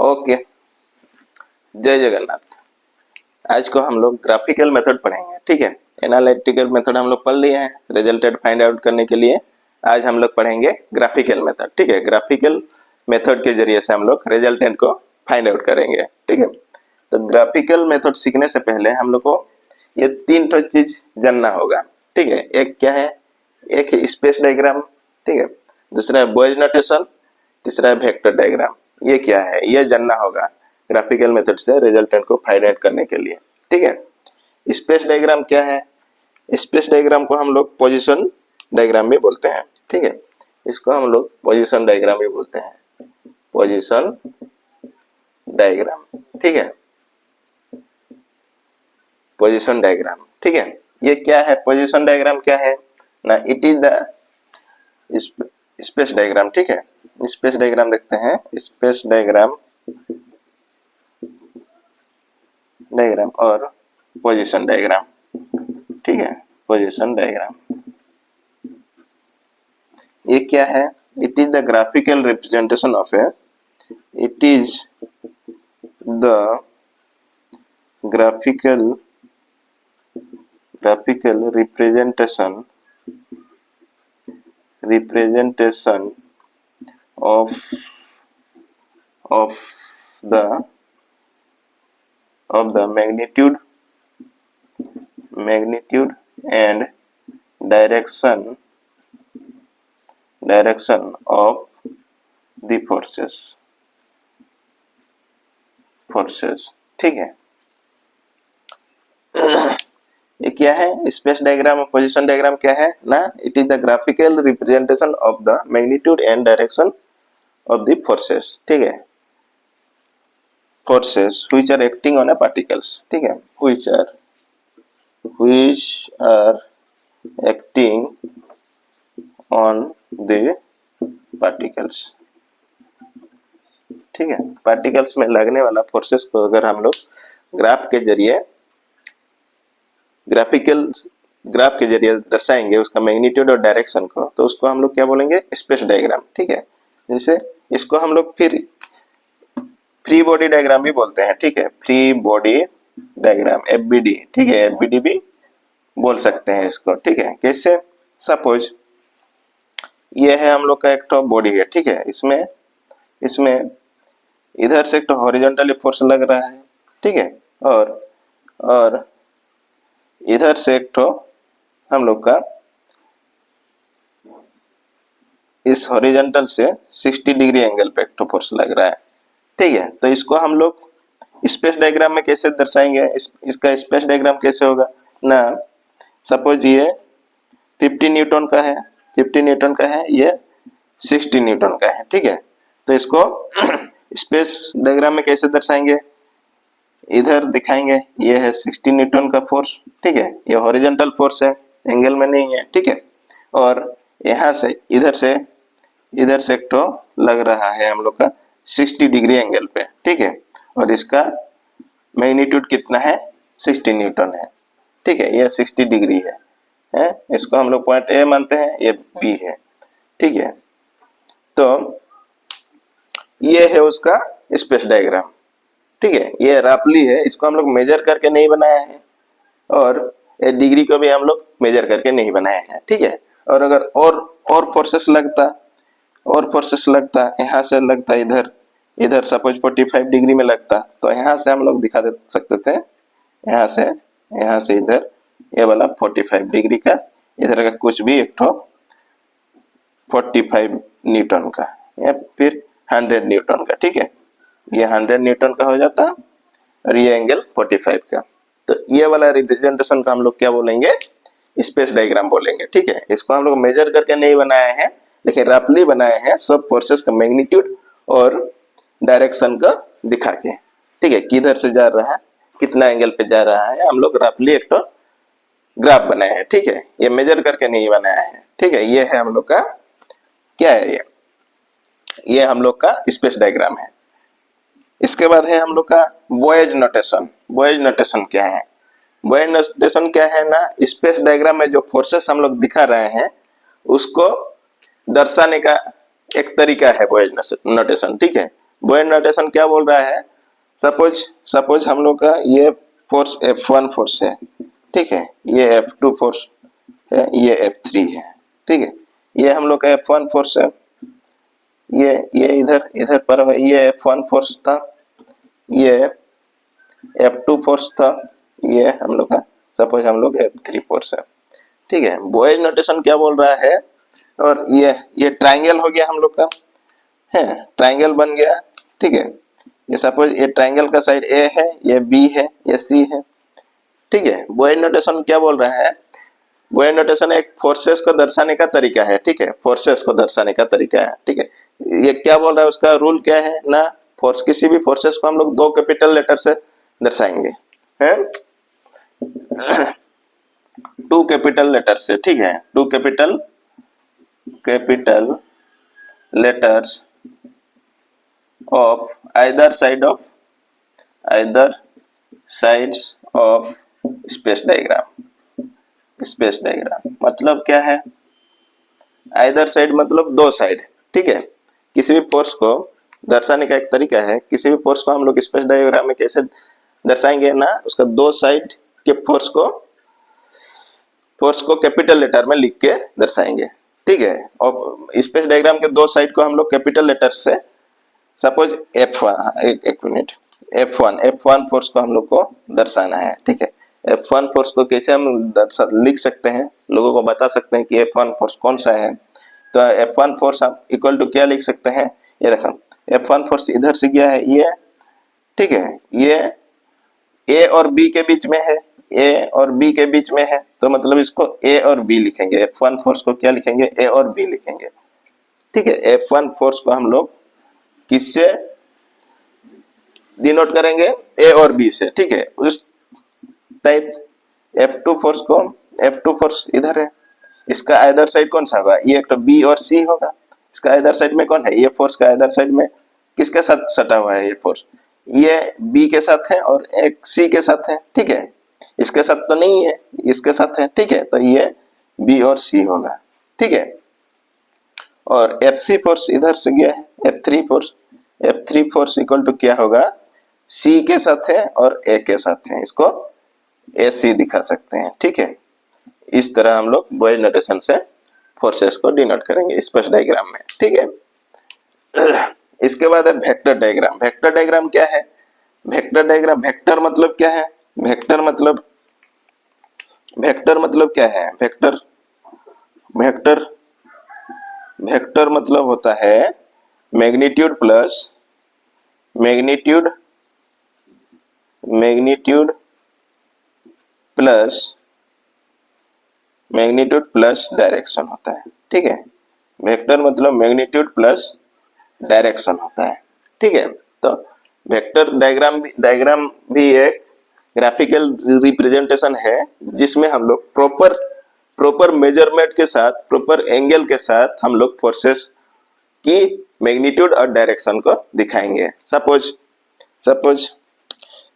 Okay, जय जगन्नाथ। आज को हम लोग ग्राफिकल मेथड पढ़ेंगे, ठीक है। एनालिटिकल मेथड हम लोग पढ़ लिए हैं रिजल्टेड फाइंड आउट करने के लिए। आज हम लोग पढ़ेंगे ग्राफिकल मेथड, ठीक है। ग्राफिकल मेथड के जरिए से हम लोग रिजल्टेंट को फाइंड आउट करेंगे, ठीक है। तो ग्राफिकल मेथड सीखने से पहले हम लोग को ये तीन तो चीज जानना होगा, ठीक है। एक क्या है, एक है स्पेस डायग्राम, ठीक है। दूसरा है बॉयज नोटेशन, तीसरा है वेक्टर डायग्राम। ये क्या है, ये जानना होगा ग्राफिकल मेथड से रिजल्टेंट को फाइंड आउट करने के लिए, ठीक है। स्पेस डायग्राम क्या है, स्पेस डायग्राम को हम लोग पोजीशन डायग्राम भी बोलते हैं, ठीक है। इसको हम लोग पोजीशन डायग्राम भी बोलते हैं, पोजीशन डायग्राम, ठीक है। पोजीशन डायग्राम, ठीक है। ये क्या है, पोजीशन डायग्राम क्या है ना, it is the space diagram, ठीक है। स्पेस डायग्राम देखते हैं, स्पेस डायग्राम और पोजीशन डायग्राम, ठीक है। पोजीशन डायग्राम ये क्या है, it is the graphical representation of A, it is the graphical representation of the magnitude and direction of the forces, ठीक है। ये क्या है, स्पेस डायग्राम और पोजीशन डायग्राम क्या है ना, it is the graphical representation of the magnitude and direction of the forces, ठीक है। Forces which are acting on a particles, ठीक है। Which are acting on the particles, ठीक है। पार्टिकल्स में लगने वाला फोर्सेस को अगर हम लोग ग्राफ के जरिए ग्राफ के जरिए दर्शाएंगे उसका मैग्नीट्यूड और डायरेक्शन को, तो उसको हम लोग क्या बोलेंगे, स्पेस डायग्राम, ठीक है। जैसे इसको हम लोग फिर फ्री बॉडी डायग्राम भी बोलते हैं, ठीक है। फ्री बॉडी डायग्राम एफबीडी, ठीक है, एफबीडी भी बोल सकते हैं इसको, ठीक है। कैसे, सपोज ये है हम लोग का एक तो बॉडी है, ठीक है। इसमें इधर से एक तो हॉरिजॉन्टली फोर्स लग रहा है, ठीक है, और इधर से एक तो हम लोग का इस हॉरिजॉन्टल से 60 डिग्री एंगल पे एक तो फोर्स लग रहा है, ठीक है। तो इसको हम लोग स्पेस डायग्राम में कैसे दर्शाएंगे, इसका स्पेस डायग्राम कैसे होगा ना, सपोज ये 50 न्यूटन का है, 50 न्यूटन का है, ये 60 न्यूटन का है, ठीक है। तो इसको स्पेस डायग्राम में कैसे दर्शाएंगे, इधर दिखाएंगे ये है 60 न्यूटन का फोर्स, ठीक है। ये हॉरिजॉन्टल फोर्स है, एंगल में नहीं है, ठीक है। और यहाँ से इधर से एक तो लग रहा है हम लोग का 60 डिग्री एंगल पे, ठीक है। और इसका मैग्नीट्यूड कितना है, 60 न्यूटन है, ठीक है। ये 60 डिग्री है, इसको हम लोग पॉइंट ए मानते हैं, ये बी है, ठीक है। तो ये है उसका स्पेस डायग्राम, ठीक है। ये रफली है, इसको हम लोग मेजर करके नहीं बनाया है, और ये डिग्री को भी हम लोग मेजर करके नहीं बनाया है, ठीक है। और अगर और फोर्सेस लगता यहाँ से लगता इधर सपोज 45 डिग्री में लगता, तो यहाँ से हम लोग दिखा दे सकते थे, यहाँ से इधर ये वाला 45 डिग्री का, इधर का कुछ भी एक तो 45 न्यूटन का या फिर 100 न्यूटन का, ठीक है। ये 100 न्यूटन का हो जाता और ये एंगल 45 का। तो ये वाला रिप्रेजेंटेशन का हम लोग क्या बोलेंगे, स्पेस डायग्राम बोलेंगे, ठीक है। इसको हम लोग मेजर करके नहीं बनाए हैं, लेकिन रफली बनाए हैं, सब फोर्सेस का मैग्नीट्यूड और डायरेक्शन का दिखा के, ठीक है। किधर से जा रहा है, कितना एंगल पे जा रहा है, हम लोग रफली एक तो ग्राफ बनाए हैं, ठीक है। ये मेजर करके नहीं बनाया है, ठीक है। ये है हम लोग का क्या है, ये हम लोग का स्पेस डायग्राम है। इसके बाद है हम लोग का बॉयज नोटेशन। बॉयज नोटेशन क्या है, बॉयज नोटेशन क्या है ना, स्पेस डायग्राम में जो फोर्सेस हम लोग दिखा रहे हैं उसको दर्शाने का एक तरीका है बॉयज नोटेशन, ठीक है। बॉयड नोटेशन क्या बोल रहा है, सपोज हम लोग का ये फोर्स F1 फोर्स है, ठीक है, ये F2 फोर्स है, ये F3 है, ठीक है, ये हम लोग का F1 फोर्स है, ये इधर इधर पर है, ये F1 फोर्स था, ये F2 फोर्स था, ये हम लोग का सपोज हम लोग F3 फोर्स है, ठीक है। बॉयड नोटेशन क्या बोल रहा है, और ये ट्रायंगल हो गया हम लोग का, है ट्रायंगल बन गया, ठीक है। ये सपोज ये ट्रायंगल का साइड A है, ये B है, ये C है, ठीक है। बॉयड नोटेशन क्या बोल रहा है, बॉयड नोटेशन एक फोर्सेस को दर्शाने का तरीका है, ठीक है, फोर्सेस को दर्शाने का तरीका है, ठीक है। ये क्या बोल रहा है, उसका रूल क्या है ना, फोर्स किसी भी फोर्सेस को हम लोग 2 कैपिटल लेटर से दर्शाएंगे, हैं 2 कैपिटल लेटर से, ठीक है, 2 capital letters of either sides of space diagram मतलब क्या है, आइदर साइड मतलब 2 साइड, ठीक है। किसी भी फोर्स को दर्शाने का एक तरीका है, किसी भी फोर्स को हम लोग स्पेस डायग्राम में कैसे दर्शाएंगे ना, उसका 2 साइड के फोर्स को कैपिटल लेटर में लिख के दर्शाएंगे, ठीक है। और स्पेस डायग्राम के 2 साइड को हम लोग कैपिटल लेटर से, सपोज F1 एक मिनट, F1 फोर्स को हम लोग को दर्शाना है, ठीक है। F1 फोर्स को कैसे हम लिख सकते हैं, लोगों को बता सकते हैं कि F1 फोर्स कौन सा है, तो F1 फोर्स आप इक्वल टू क्या लिख सकते हैं, ये देखो F1 फोर्स इधर से गया है ये, ठीक है, ये A और B के बीच में है, A और B के बीच में है, तो मतलब इसको A और B लिखेंगे, F1 फोर्स को क्या लिखेंगे, A और B लिखेंगे, ठीक है। F1 फोर्स को हम लोग किससे डिनोट करेंगे, A और B से, ठीक है। उस टाइप F2 फोर्स इधर है, इसका आइदर साइड कौन सा होगा, ये एक तो B और C होगा, इसका आइदर साइड में कौन है, ये फोर्स का आइदर साइड में किसके साथ सटा हुआ है, ये फोर्स ये B के साथ है और एक C के साथ है, ठीक है। इसके साथ तो नहीं है, इसके साथ है, ठीक है, तो ये B और C होगा, ठीक है। और FC फोर्स इधर से गया है, F3 फोर्स इक्वल टू क्या होगा, C के साथ है और A के साथ है, इसको AC दिखा सकते हैं, ठीक है। इस तरह हम लोग बॉयड नोटेशन से फोर्सेस को डिनोट करेंगे स्पेस डायग्राम में, ठीक है। इसके बाद है वेक्टर डायग्राम। वेक्टर डायग्राम क्या है, वेक्टर मतलब क्या है, वेक्टर क्या है, वेक्टर मतलब होता है मैग्नीट्यूड प्लस डायरेक्शन होता है, ठीक है। वेक्टर मतलब मैग्नीट्यूड प्लस डायरेक्शन होता है, ठीक है। तो वेक्टर डायग्राम भी एक ग्राफिकल रिप्रेजेंटेशन है, जिसमें हम लोग प्रॉपर मेजरमेंट के साथ, प्रॉपर एंगल के साथ हम लोग फोर्सेस की मैग्नीट्यूड और डायरेक्शन को दिखाएंगे। सपोज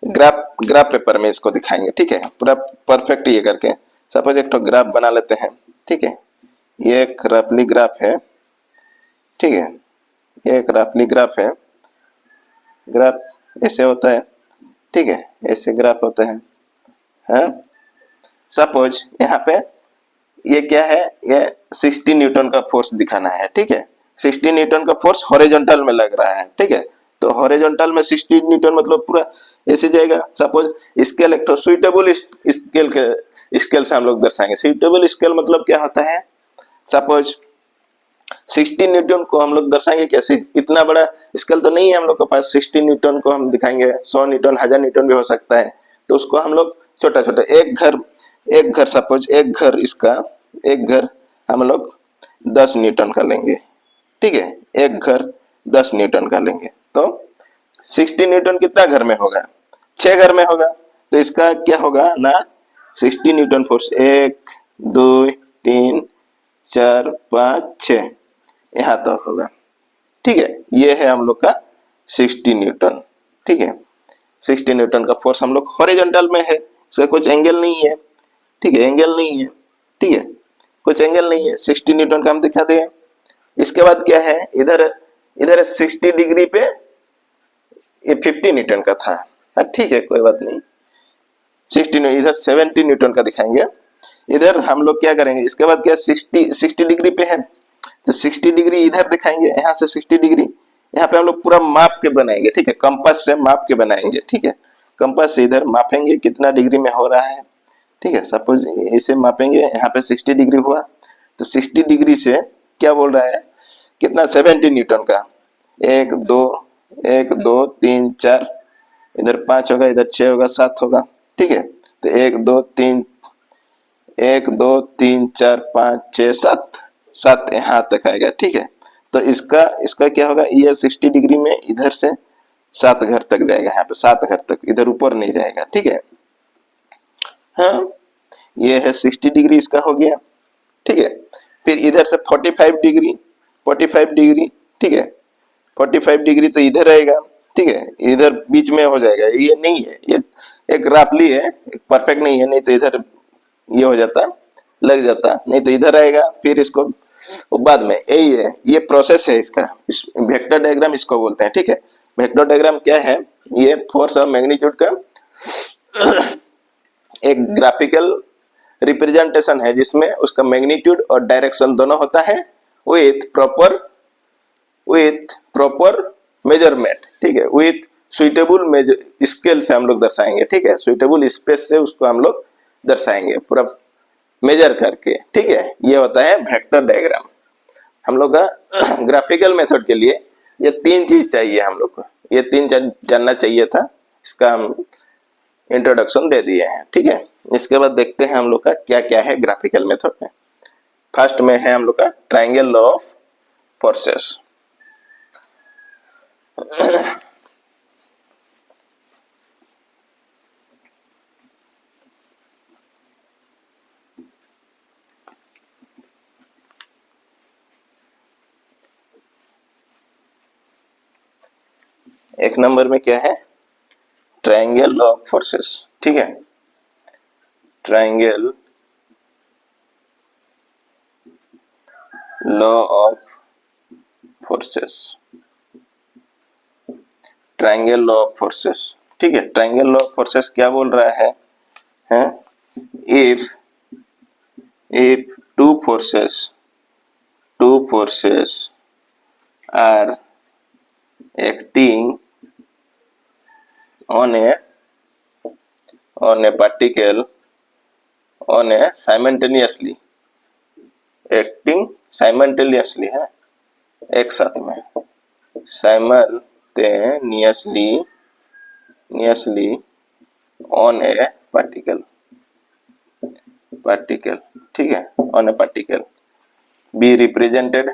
ग्राफ पेपर में इसको दिखाएंगे, ठीक है, पूरा परफेक्ट ये करके। सपोज एक तो ग्राफ बना लेते हैं, ठीक है, ये एक रफली ग्राफ है, ठीक है, ये एक रफली ग्राफ है, ग्राफ ऐसे होता है, ठीक है, ऐसे ग्राफ होते हैं, हाँ। सपोज यहाँ पे ये क्या है, ये 60 न्यूटन का फोर्स दिखाना है, ठीक है, 60 न्यूटन का फोर्स हॉरिजॉन्टल में लग रहा है, ठीक है। तो हॉरिजॉन्टल में 60 न्यूटन मतलब पूरा ऐसे जाएगा। सपोज स्केल एक तो सुइटेबल स्केल से हम लोग दर्शाएंगे। सुइटेबल स्केल मतलब क्या होता है, सपोज 60 न्यूटन को हम लोग दर्शाएंगे कैसे, इतना बड़ा स्केल तो नहीं है हम लोग के पास, 60 न्यूटन को हम दिखाएंगे, 100 न्यूटन 1000 न्यूटन भी हो सकता है, तो उसको हम लोग छोटा छोटा एक घर सपोज एक घर हम लोग 10 न्यूटन का लेंगे, ठीक है, एक घर 10 न्यूटन का लेंगे, तो 60 न्यूटन कितना घर में होगा, 6 घर में होगा। तो इसका क्या होगा ना, 60 न्यूटन फोर्स 1 2 3 4 5 6 यहाँ तक होगा, ठीक है। ये है हम लोग का 60 न्यूटन, ठीक है। 60 न्यूटन का फोर्स हम लोग हॉरिजॉन्टल में है, इसका कुछ एंगल नहीं है, ठीक है, एंगल नहीं है, ठीक है, कुछ एंगल नहीं है, 60 न्यूटन का हम दिखा दें। इसके बाद क्या है, इधर 60 डिग्री पे ये 50 न्यूटन का था। ठीक है, कोई बात नहीं। 60 इधर 70 न्यूटन का दिखाएंगे। इधर हम लोग क्या करेंगे, इसके बाद क्या 60 डिग्री पे है तो 60 डिग्री इधर दिखाएंगे, यहाँ से 60 डिग्री यहाँ पे हम लोग पूरा माप के बनाएंगे। ठीक है, कंपास से माप के बनाएंगे। ठीक है, कंपास से इधर मापेंगे कितना डिग्री में हो रहा है। ठीक है, सपोज इसे मापेंगे, यहाँ पे 60 डिग्री हुआ तो 60 डिग्री से क्या बोल रहा है, कितना 70 न्यूटन का, 1 2 1 2 3 4, इधर 5 होगा, इधर 6 होगा, 7 होगा। ठीक है, तो 1 2 3 1 2 3 4 5 6 7 7 यहाँ तक आएगा। ठीक है, तो इसका इसका क्या होगा, ये 60 डिग्री में इधर से 7 घर तक जाएगा, यहाँ पे 7 घर तक, इधर ऊपर नहीं जाएगा। ठीक है, हाँ ये है 60 डिग्री इसका हो गया। ठीक है, फिर इधर से 45 डिग्री 45 डिग्री। ठीक है, 45 डिग्री तो इधर आएगा। ठीक है, इधर बीच में हो जाएगा, ये नहीं है, ये एक राफली है, एक परफेक्ट नहीं है, नहीं तो इधर ये हो जाता, लग जाता, नहीं तो इधर आएगा। फिर इसको बाद में, यही है, ये प्रोसेस है इसका, इस वेक्टर डायग्राम इसको बोलते हैं। ठीक है, वेक्टर डायग्राम क्या है, ये फोर्स और मैग्नीट्यूड का एक ग्राफिकल रिप्रेजेंटेशन है जिसमें उसका मैग्नीट्यूड और डायरेक्शन दोनों होता है विथ प्रॉपर मेजरमेंट। ठीक है, विथ सुइटेबल मेजर स्केल से हम लोग दर्शाएंगे। ठीक है, सुइटेबल स्पेस से उसको हम लोग दर्शाएंगे पूरा मेजर करके। ठीक है, ये होता है वेक्टर डायग्राम। हम लोग का ग्राफिकल मेथड के लिए ये 3 चीज चाहिए हम लोग को, ये 3 जानना चाहिए था, इसका हम इंट्रोडक्शन दे दिए हैं। ठीक है, इसके बाद देखते हैं हम लोग का क्या क्या है ग्राफिकल मेथड में। फर्स्ट में है हम लोग का ट्रायंगल लॉ ऑफ फोर्सेस। एक नंबर में क्या है, ट्रायंगल लॉ ऑफ फोर्सेस। ठीक है, triangle law of forces, triangle law of forces. ठीक है, ट्रायंगल लॉ ऑफ फोर्सेस क्या बोल रहा है, हैं? if two forces are acting on a particle on a simultaneously, acting simultaneously है, एक साथ में, simultaneously on a particle। ठीक है, on a particle be represented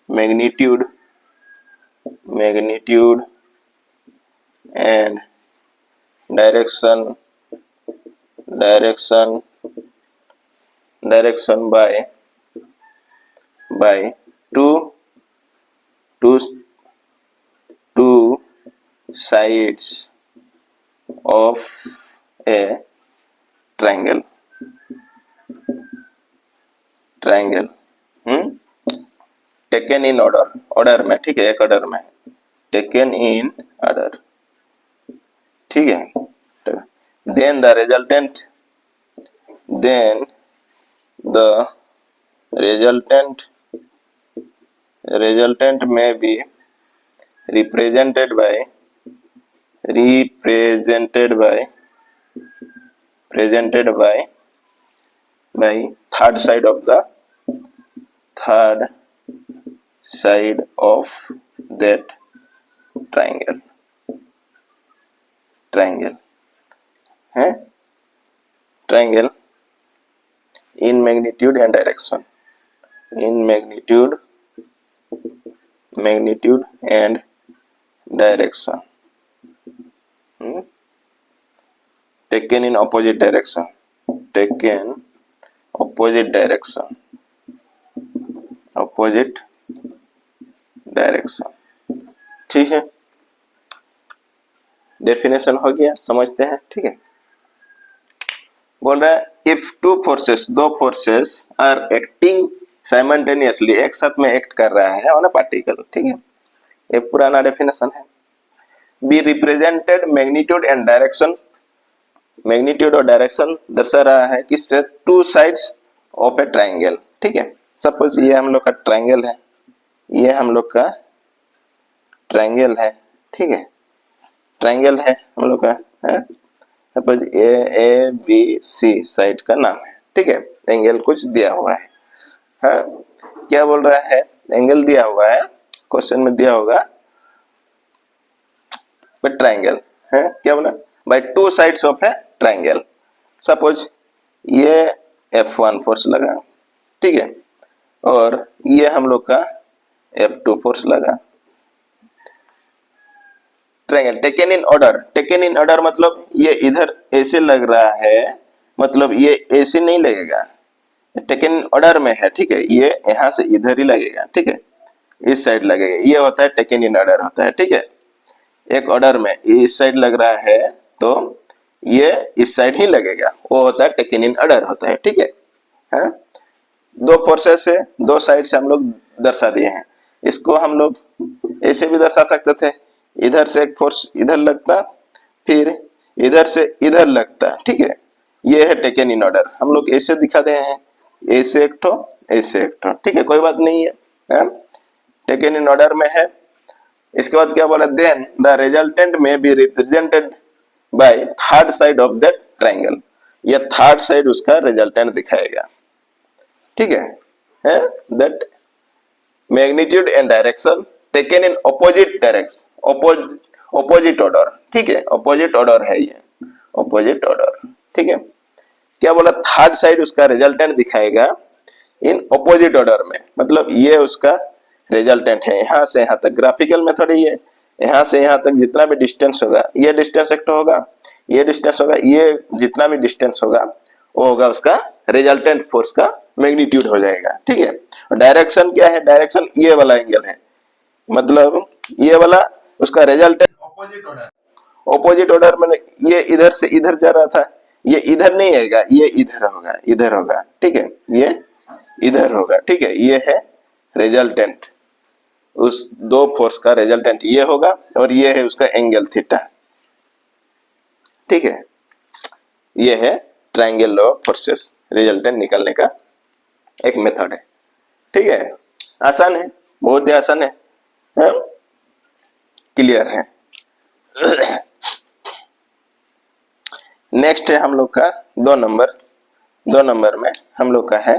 magnitude and direction by two sides of a triangle। Taken in order में। ठीक है, एक ऑर्डर में, टेकन इन ऑर्डर। ठीक है, then the resultant may be represented by third side of that triangle है, triangle in magnitude and direction, and direction, taken in opposite direction, ठीक है, डेफिनेशन हो गया, समझते हैं। ठीक है, बोल रहा है इफ दो फोर्सेस आर एक्टिंग साइमल्टेनियसली एक साथ में एक्ट कर रहा है ऑन अ पार्टिकल, ठीक है, एक पुराना डेफिनेशन है। Be represented magnitude and direction, magnitude और डायरेक्शन दर्शा रहा है किससे, two sides of A triangle, ठीक है। सपोज ये हम लोग का ट्राइंगल है, ये हम लोग का ट्राइंगल है, ठीक है, ट्राइंगल है हम लोग का है, suppose A B C side का नाम है, ठीक है, एंगल कुछ दिया हुआ है, हाँ क्या बोल रहा है, एंगल दिया हुआ है, क्वेश्चन में दिया होगा बट ट्राइंगल है, क्या बोला, by two sides of A triangle. Suppose ये F1 फोर्स लगा, ठीक है, और ये हम लोग का F2 फोर्स लगा। Triangle taken in order, taken in order मतलब ये इधर ऐसे लग रहा है, मतलब ये ऐसे नहीं लगेगा, टेकन इन ऑर्डर में है, ठीक है, ये यहाँ से इधर ही लगेगा, ठीक है, इस साइड लगेगा, ये होता है टेकन इन ऑर्डर होता है, ठीक है। एक ऑर्डर में इस साइड लग रहा है तो ये इस साइड ही लगेगा, वो होता है टेकन इन ऑर्डर होता है, ठीक है, हाँ? दो फोर्सेस से दो साइड से हम लोग दर्शा दिए हैं, इसको हम लोग ऐसे भी दर्शा सकते थे, इधर से एक फोर्स इधर लगता, फिर इधर से इधर लगता, ठीक है, ये है टेकन इन ऑर्डर, हम लोग ऐसे दिखा दे हैं, ऐसे एक ठो ऐसे एक ठो, ठीक है, कोई बात नहीं है, टेकन इन ऑर्डर में है। इसके बाद क्या बोला, देन द रिजल्टेंट में be represented by third side of that triangle, ये थर्ड साइड उसका रिजल्टेंट दिखाएगा, ठीक है, that magnitude and direction taken in opposite direction, opposite order, ठीक है, ऑपोजिट ऑर्डर है ये, ऑपोजिट ऑर्डर, ठीक है। क्या बोला, थर्ड साइड उसका रिजल्टेंट दिखाएगा इन ऑपोजिट ऑर्डर में, मतलब ये उसका रिजल्टेंट है, यहाँ से यहाँ तक, ग्राफिकल मेथड है ये, यहाँ से यहाँ तक जितना भी डिस्टेंस होगा, ये डिस्टेंस एक होगा, ये डिस्टेंस होगा, ये जितना भी डिस्टेंस होगा वो होगा उसका रिजल्टेंट फोर्स का मैग्नीट्यूड हो जाएगा, ठीक है। और डायरेक्शन क्या है, डायरेक्शन ये वाला एंगल है, मतलब ये वाला उसका resultant opposite order, opposite order में ये इधर से इधर जा रहा था, ये इधर नहीं आएगा, ये इधर होगा, इधर होगा, ठीक है, ये इधर होगा, ठीक है, ये है रिजल्टेंट, उस दो फोर्स का रिजल्टेंट ये होगा, और ये है उसका एंगल थीटा, ठीक है, ये है triangle law of forces, resultant निकालने का एक मेथड है, ठीक है, आसान है, बहुत ही आसान है, क्लियर है। नेक्स्ट है हम लोग का 2 नंबर में हम लोग का है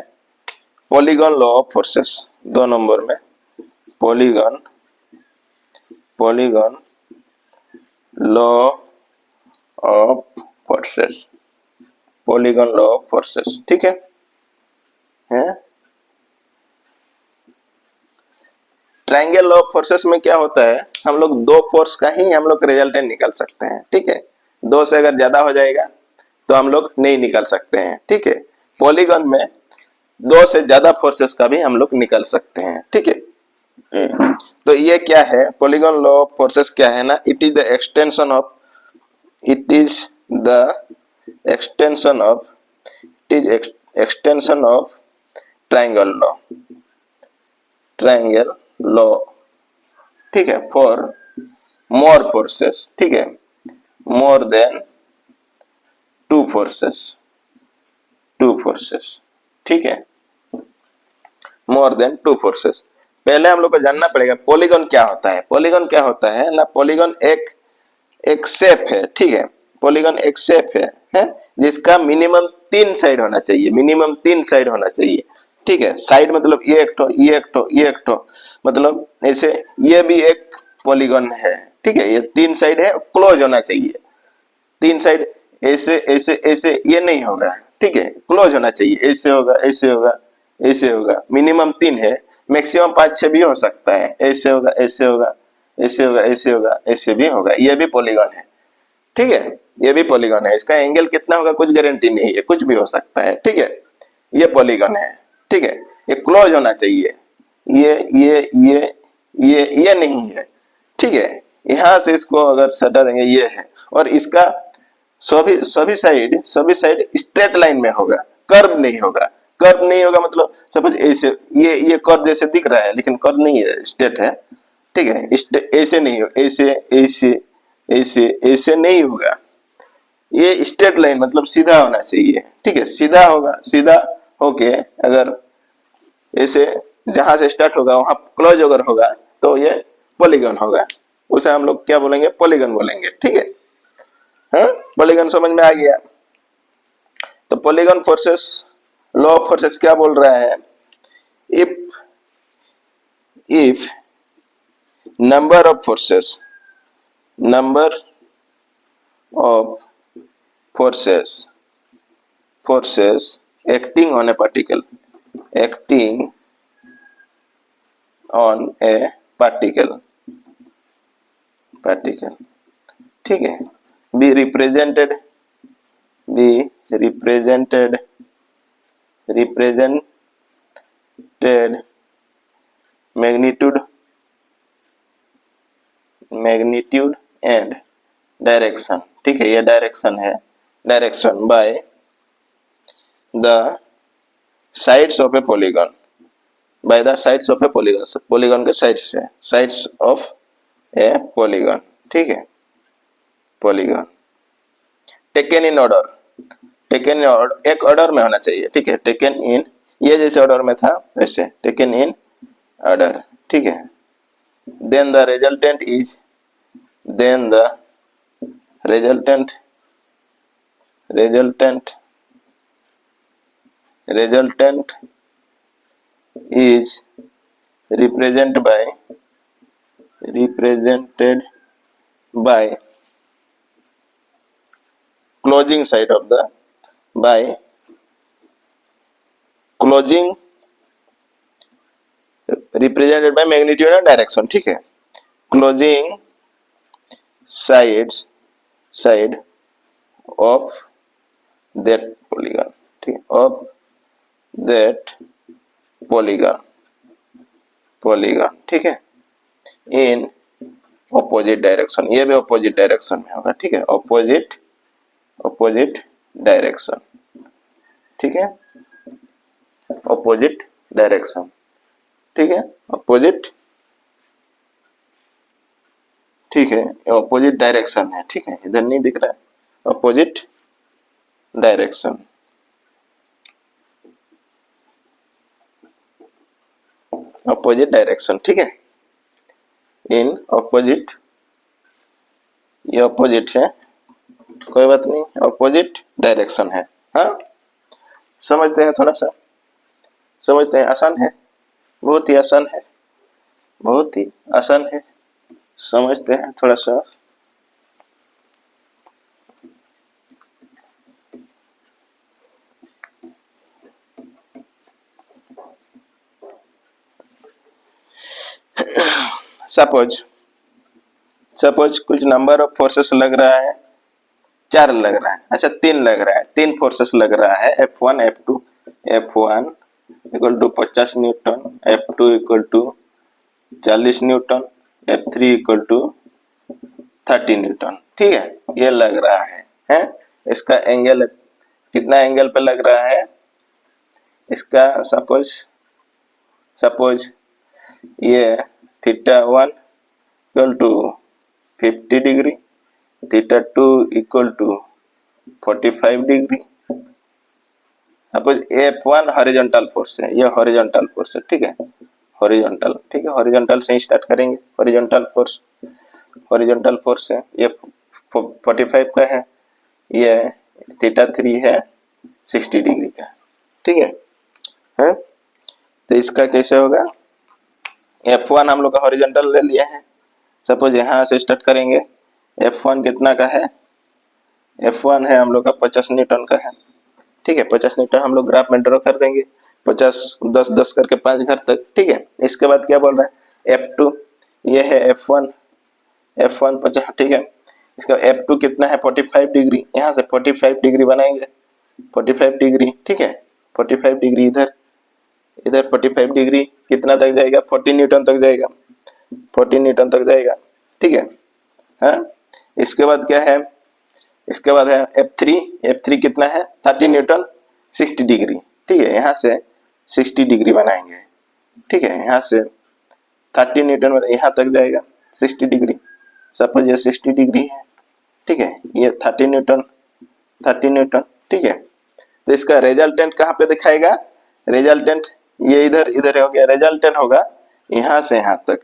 polygon law of forces, 2 number में polygon law of forces, polygon law of forces, ठीक है, ट्रायंगल लॉ ऑफ फोर्सेस में क्या होता है, हम लोग दो फोर्स का ही हम लोग रिजल्टेंट निकाल सकते हैं, ठीक है, दो से अगर ज्यादा हो जाएगा तो हम लोग नहीं निकाल सकते हैं, ठीक है। पॉलीगॉन में दो से ज्यादा फोर्सेस का भी हम लोग निकाल सकते हैं, ठीक है। तो ये क्या है, पॉलीगॉन लॉ ऑफ फोर्सेस क्या है ना, it is the extension of triangle law, ठीक है, फॉर मोर फोर्सेस, ठीक है, मोर देन टू फोर्सेस, ठीक है, मोर देन टू फोर्सेस। पहले हम लोग को जानना पड़ेगा पॉलीगॉन क्या होता है, पॉलीगॉन क्या होता है ना, पॉलीगॉन एक शेप है, ठीक है, पॉलीगॉन एक शेप है जिसका मिनिमम 3 साइड होना चाहिए, मिनिमम 3 साइड होना चाहिए, ठीक है, साइड मतलब ये एक ठो, ये एक ठो, ये एक ठो, मतलब ऐसे ये भी एक पॉलीगॉन है, ठीक है, ये 3 साइड है, क्लोज होना चाहिए, 3 साइड ऐसे ऐसे ऐसे ये नहीं होगा, ठीक है, क्लोज होना चाहिए, ऐसे होगा, ऐसे होगा, ऐसे होगा, मिनिमम 3 है, मैक्सिमम 5-6 भी हो सकता है, ऐसे होगा, ऐसे होगा, ऐसे होगा, ऐसे होगा, ऐसे भी होगा, ये भी पॉलीगॉन है, ठीक है, ये भी पॉलीगॉन है, इसका एंगल कितना होगा कुछ गारंटी नहीं है, कुछ भी हो सकता है, ठीक है, ये पॉलीगॉन है, ठीक है, ये क्लोज होना चाहिए, ये नहीं है, ठीक है, यहां से इसको अगर सटा देंगे ये है, और इसका सभी साइड स्ट्रेट लाइन में होगा, कर्व नहीं होगा, कर्व नहीं होगा मतलब सपोज ऐसे ये कर्व जैसे दिख रहा है लेकिन कर्व नहीं है, स्ट्रेट है, ठीक है। ऐसे नहीं हो, ऐसे ऐसे ऐसे ऐसे नहीं होगा, ये स्ट्रेट लाइन मतलब सीधा होना चाहिए, ठीक है। सीधा होगा, सीधा होके अगर ऐसे जहां से स्टार्ट होगा वहां क्लोज अगर होगा तो ये पॉलीगन होगा, उसे हम लोग क्या बोलेंगे, पॉलीगन बोलेंगे, ठीक है। हाँ, पॉलीगन समझ में आ गया। तो polygon forces, law of forces क्या बोल रहा है, if if number of forces, number of forces forces acting on a particle, acting on a particle, particle, ठीक है, be represented, be represented, represented magnitude, magnitude and direction, ठीक है, ये direction है, direction by the sides of a polygon, by the sides of a polygon, polygon के side से, sides of a polygon, ठीक है, polygon taken in order, taken in order, एक order में होना चाहिए, ठीक है, taken in, ये जैसे ऑर्डर में था वैसे taken in order, ठीक है। then the resultant is, then the resultant is represented by closing side of the, by closing, represented by magnitude and direction, ठीक है, closing sides, side of that polygon, ठीक है, of that polygon, polygon, ठीक है, in opposite direction, ये भी opposite direction में होगा, ठीक है, opposite direction, ठीक है, opposite direction, ठीक है, opposite, ठीक है, opposite direction है, ठीक है, इधर नहीं दिख रहा है, opposite direction, opposite direction, ठीक है, in opposite, ये opposite है, कोई बात नहीं, opposite direction है, हाँ, समझते हैं, थोड़ा सा समझते हैं, आसान है, बहुत ही आसान है, बहुत ही आसान है, समझते हैं थोड़ा सा। सपोज कुछ नंबर ऑफ फोर्सेस लग रहा है, 4 लग रहा है, अच्छा 3 लग रहा है, 3 फोर्सेस लग रहा है, F1 F2, F1 equal to 50 newton, F2 equal to 40 newton, F3 equal to 30 newton, ठीक है, ये लग रहा है? इसका एंगल कितना एंगल पे लग रहा है, इसका सपोज ये θ1 equal to 50 degree, θ2 equal to 45 degree. Suppose F1 horizontal force है, ये हॉरिजॉन्टल फोर्स है, ठीक है, हॉरिजॉन्टल, ठीक है, हॉरिजॉन्टल से ही स्टार्ट करेंगे, हॉरिजॉन्टल फोर्स है, ये 45 का है, ये θ3 है 60 डिग्री का, ठीक है, तो इसका कैसे होगा, F1 हम लोग का हॉरिजॉन्टल ले लिए हैं, सपोज यहाँ से स्टार्ट करेंगे, F1 कितना का है, F1 है हम लोग का 50 न्यूटन का है, ठीक है, 50 न्यूटन हम लोग ग्राफ में ड्रॉ कर देंगे, 50 10 10 करके 5 घर तक, ठीक है। इसके बाद क्या बोल रहा है, F2 ये है F1 50, ठीक है, इसका F2 कितना है 45 डिग्री, यहाँ से 45 डिग्री बनाएंगे, 45 डिग्री, ठीक है, 45 डिग्री इधर 45 डिग्री कितना तक जाएगा, 40 न्यूटन तक जाएगा, 40 न्यूटन तक जाएगा, ठीक है, हाँ। इसके बाद क्या है, इसके बाद है F3 कितना है 30 न्यूटन 60 डिग्री, ठीक है, यहाँ से 60 डिग्री बनाएंगे, ठीक है, यहाँ से 30 न्यूटन में यहाँ तक जाएगा 60 डिग्री, सपोज ये 60 डिग्री है, ठीक है, ये 30 न्यूटन, 30 न्यूटन, ठीक है। तो इसका रिजल्टेंट कहाँ पे दिखाएगा, रिजल्टेंट ये इधर इधर हो गया, रिजल्टेंट होगा यहाँ से यहाँ तक,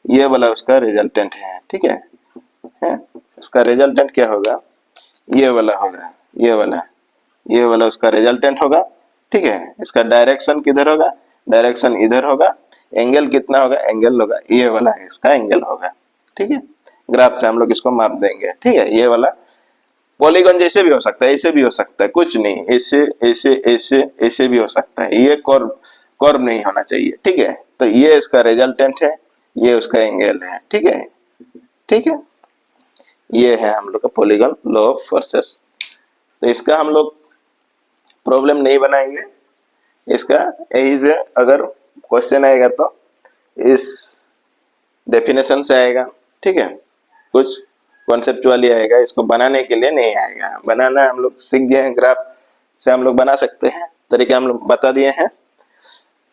ये वाला उसका रिजल्टेंट है, ठीक है, उसका रिजल्टेंट क्या होगा, ये वाला होगा, ये वाला उसका रिजल्टेंट होगा, ठीक है। इसका डायरेक्शन किधर होगा, डायरेक्शन इधर होगा, एंगल कितना होगा, एंगल होगा ये वाला है, इसका एंगल होगा, ठीक है। ग्राफ से हम लोग इसको माप देंगे, ठीक है। ये वाला पॉलीगॉन जैसे भी हो सकता है, ऐसे भी हो सकता है, कुछ नहीं, ऐसे ऐसे ऐसे ऐसे भी हो सकता है, ये कर्व नहीं होना चाहिए, ठीक है। तो ये इसका रिजल्टेंट है, ये उसका एंगल है, ठीक है, ठीक है। ये है हम लोग का पॉलीगॉन लॉ ऑफ फोर्सेस। तो इसका हम लोग प्रॉब्लम नहीं बनाएंगे, इसका यही से अगर क्वेश्चन आएगा तो इस डेफिनेशन से आएगा, ठीक है, कुछ कॉन्सेप्चुअली आएगा, इसको बनाने के लिए नहीं आएगा। बनाना हम लोग सीख गए हैं, ग्राफ से हम लोग बना सकते हैं, तरीके हम लोग बता दिए हैं,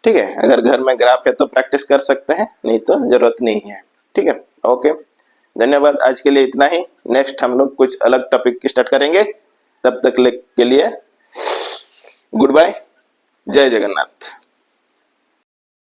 ठीक है। अगर घर में ग्राफ है तो प्रैक्टिस कर सकते हैं, नहीं तो जरूरत नहीं है, ठीक है। ओके, धन्यवाद, आज के लिए इतना ही। नेक्स्ट हम लोग कुछ अलग टॉपिक स्टार्ट करेंगे, तब तक के लिए गुड बाय, जय जगन्नाथ।